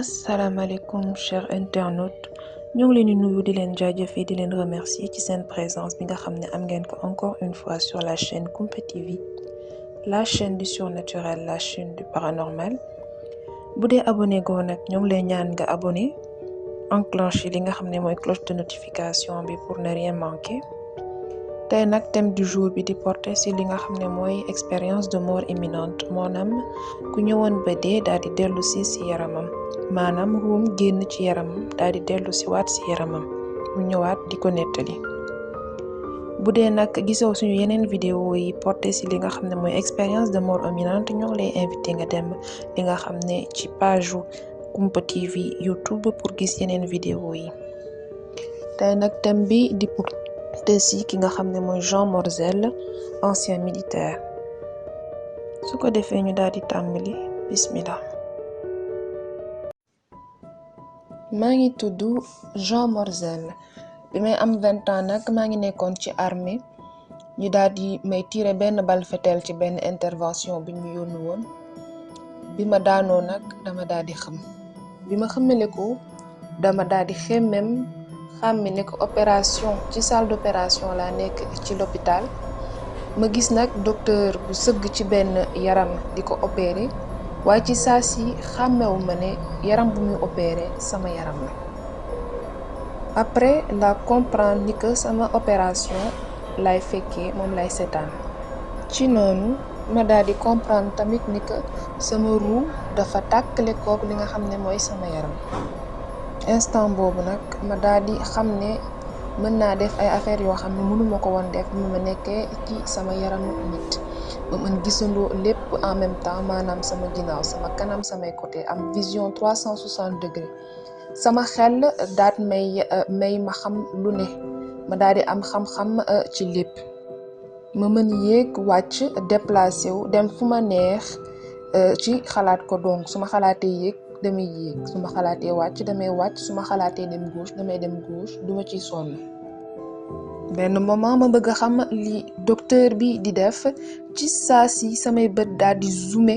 asalaamaaleykum chers internautes ñu ngi leen di nuyu di leen jaajëfee di leen remercier ci seen présence bi nga xam ne am ngeen ko encore une fois sur la chaîne Kumpa TV, la chaîne du surnaturel, la chaîne du paranormal. bu dee abonné goo nag ñoo ngi lay ñaan nga abonné enclenché li nga xam ne mooy cloche de notification bi pour ne rien manquer. tey nag thème du jour bi di porter ci li nga xam ne mooy expérience de mort imminente, maanaam ku ñëwoon ba dee daal di dellu ci yaramam, maanaam ruum génn ci yaramam daal di dellu ci waat ci yaramam mu ñëwaat di ko nettali. bu dee nag gisoo suñu yeneen vidéo yi porté ci li nga xam ne mooy expérience de mort imminente, ñoo ngi lay invité nga dem li nga xam ne ci page Kumpa TV YouTube pour gis yeneen vidéo yi. tey nag thème bi di porté ci ki nga xam ne mooy Jean Morzel, ancien militaire. su ko defee ñu daal di tàmbali. bismillah. maa ngi tudd Jean Morzel. bi may am 20 ans nag maa ngi nekkoon ci armée ñu daal di may tiire benn balle fetel ci benn intervention bi ñu yónni woon. bi ma daanoo nag dama daal di xam. bi ma xamale ko dama daal di xemmem xàmme ne ko opération ci salle d'opération laa nekk ci l'hôpital. ma gis nag docteur bu sëgg ci benn yaram di ko opéré waaye ci saa si xàmmewu ma ne yaram bu muy opéré sama yaram la. après la comprendre ni que sama opération lay fekkee moom lay seetaan. ci noonu ma daal di comprendre tamit ni que sama ruu dafa tàkkale kook li nga xam ne mooy sama yaram. instant boobu nag ma daal di xam ne mën naa def ay affaires yoo xam ne mënuma ko woon def bi ma nekkee ci sama yaramu nit. ba mën gisandoo lépp en même temps, maanaam sama ginnaaw sama kanam samay côté am vision 360 degrés. sama xel daat may ma xam lu ne, ma daal di am xam-xam ci lépp. ma mën yéeg wàcc déplacé wu dem fu ma neex ci xalaat ko. donc su ma xalaatee yéeg damay yéeg, su ma xalaatee wàcc damay wàcc, su ma xalaatee dem gauche damay dem gauche, duma ci sonn. benn moment ma bëgg a xam li docteur bi di def, ci saa si samay bët daal di zoomé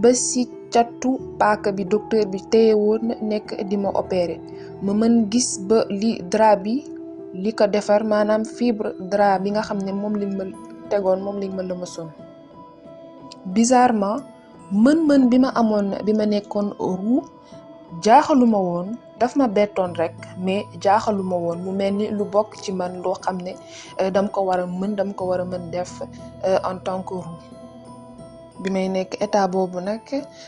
ba si catu paaka bi docteur bi téye woon nekk di ma opéré. ma mën gis ba li drap bi li ko defar, maanaam fibre drap bi nga xam ne moom liñ ma tegoon moom liñ ma lëmasoon. bizarrement mën-mën bi ma amoon bi ma nekkoon roue jaaxaluma woon, daf ma bettoon rek, mais jaaxaluma woon. mu mel ni lu bokk ci man loo xam ne dama ko war a mën def en tant que roue. bi may nekk état boobu nag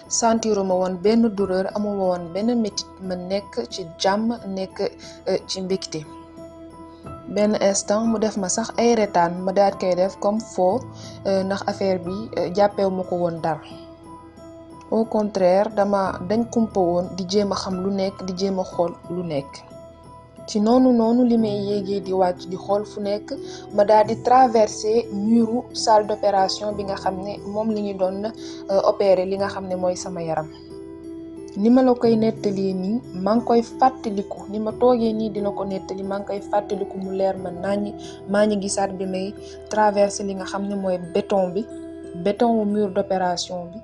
sentiruma woon benn douleur, amuma woon benn métit, ma nekk ci jàmm, nekk ci mbégte. benn instant mu def ma sax ay retaan, ma daal koy def comme faux ndax affaire bi jàppewu ma ko woon dara. au contraire dañ kumpa woon di jéem a xam lu nekk, di jéem a xool lu nekk. ci noonu li may yéegee di wàcc di xool fu nekk, ma daal di traverser muru salle d'opération bi nga xam ne moom li ñu doon opérer li nga xam ne mooy sama yaram. ni ma la koy nettalee nii maa ngi koy fàttaliku, ni ma toogee nii dina ko nettali maa ngi koy fàttaliku mu leer ma naññi. maa ngi gisaat bi may traverser li nga xam ne mooy béton wu mur d'opération bi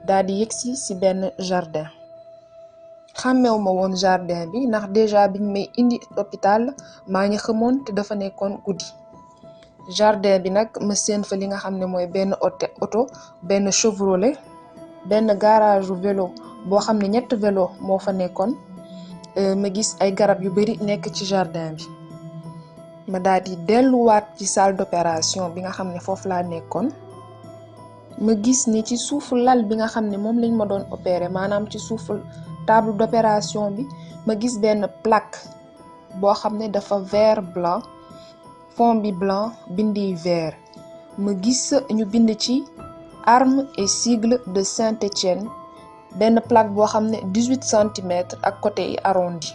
daal di yegsi ci benn jardin. xàmmeewu ma woon jardin bi ndax déjà biñ may indi hôpital maa ngi xamoon te dafa nekkoon guddi. jardin bi nag ma seen fa li nga xam ne mooy benn oto, benn Chevrolet, benn garage vélo boo xam ne 3 vélo moo fa nekkoon. ma gis ay garab yu bari nekk ci jardin bi. ma daal di delluwaat ci salle d'opération bi nga xam ne foofu laa nekkoon. ma gis ni ci suufu lal bi nga xam ne moom lañ ma doon opérer, maanaam ci suufu table d'opération bi, ma gis benn plaque boo xam ne dafa vert blanc, fond bi blanc, bindi vert. ma gis ñu bind ci armes et sigles de Saint-Étienne, benn plaque boo xam ne 18 centimètres ak côté yi arrondi.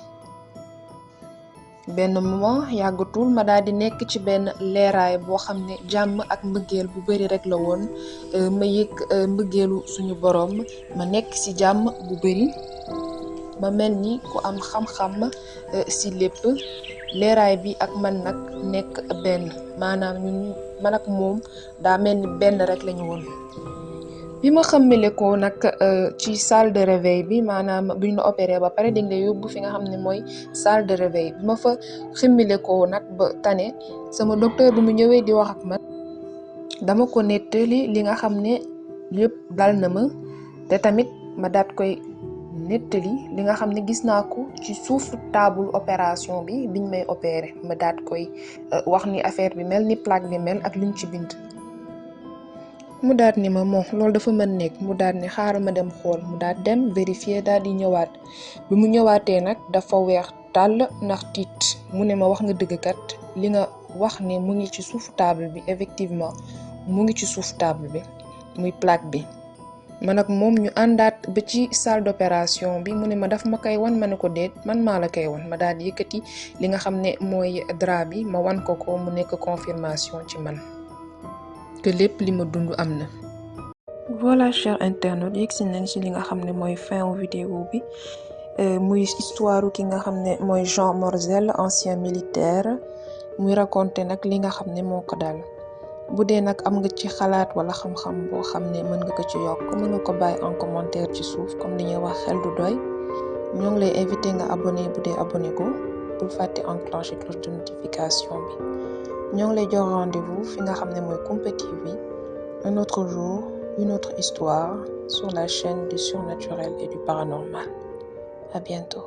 benn moment yàggatul ma daal di nekk ci benn leeraay boo xam ne jàmm ak mbëggeel bu bari rek la woon. ma yëg mbëggeelu suñu boroom, ma nekk ci jàmm bu bari, ma mel ni ku am xam-xam ci lépp. leeraay bi ak man nag nekk benn, maanaam man ak moom daa mel ni benn rek lañu woon. bi ma xammile ko nag ci salle de réveil bi maanaam buñ la opéré ba pare dañ lay yóbbu fi nga xam ne mooy salle de réveil bi ma fa ximmile ko nag ba tane sama docteur bi mu ñëwee di wax ak man dama ko nettali li nga xam ne yëpp dal na ma te tamit ma daat koy nettali li nga xam ne gis naa ko ci suufu table opération bi biñ may opéré ma daat koy wax ni affaire bi mel ni plaque bi mel ak liñ ci bind. mu daat ni ma moom loolu dafa mën nekk mu daat ni xaaral ma dem xool mu daat dem vérifier daal di ñëwaat bi mu ñëwaatee nag dafa weex tàll ndax tiit mu ne ma wax nga dëgg kat li nga wax ne mu ngi ci suufu table bi effectivement mu ngi ci suufu table bi muy plaque bi. man ak moom ñu àndaat ba ci salle d'opération bi mu ne ma daf ma koy wan ma ne ko déet man maa la koy wan ma daal di yëkkati li nga xam ne mooy drap bi ma wan ko mu nekk confirmation ci man que lépp li ma dund am na. voilà cher internaute yegg si nañ ci li nga xam ne mooy fin vidéo bi muy histoire ki nga xam ne mooy Jean Morzel ancien militaire muy raconter nag li nga xam ne moo ko dal. bu dee nag am nga ci xalaat wala xam-xam boo xam ne mën nga ko ci yokk mën nga ko bàyyi en commentaire ci suuf comme li ñuy wax xel du doy ñoo ngi lay invité nga abonné bu dee abonné ko bul fàtte enclencher cloche de notification bi ñoo ngi lay jox rendez-vous fi nga xam ne mooy Kumpa TV un autre jour une autre histoire sur la chaîne du surnaturel et du paranormal. À bientôt.